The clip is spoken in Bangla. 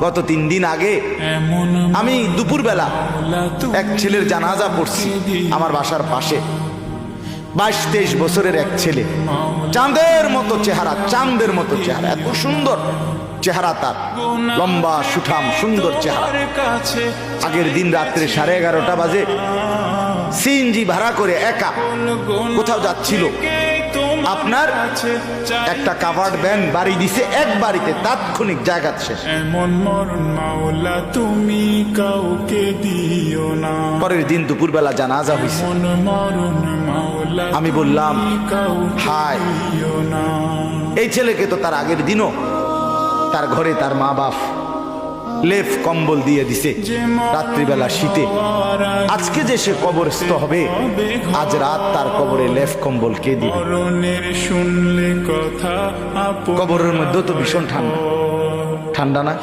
গত 3 দিন আগে আমি দুপুরবেলা এক ছেলের জানাজা পড়ছি আমার বাসার পাশে। 22-23 বছরের এক ছেলে, চাঁদের মতো চেহারা, চাঁদের মতো চেহারা, এত সুন্দর চেহারা তার, লম্বা সুঠাম সুন্দর চেহারা। আগের দিন রাত্রে 11:30 বাজে সিএনজি ভাড়া করে একা কোথাও যাচ্ছিল। আপনার একটা কাভার্ড ভ্যান বাড়ি দিছে, এক বাড়িতে তাৎক্ষণিক জায়গা শেষ। তুমি কাউকে দিও না। পরের দিন দুপুরবেলা জানাজা হয়েছে। আমি বললাম, হায়, এই ছেলেকে তো তার আগের দিনও তার ঘরে তার মা বাপ লেফ কম্বল দিয়ে দিছে রাত্রিবেলা শীতে। আজকে যে সে কবরস্থ হবে, আজ রাত তার কবরে লেফ কম্বল কে দিবে? শুনলে কথা কবরের মধ্যে তো ভীষণ ঠান্ডা, ঠান্ডা না?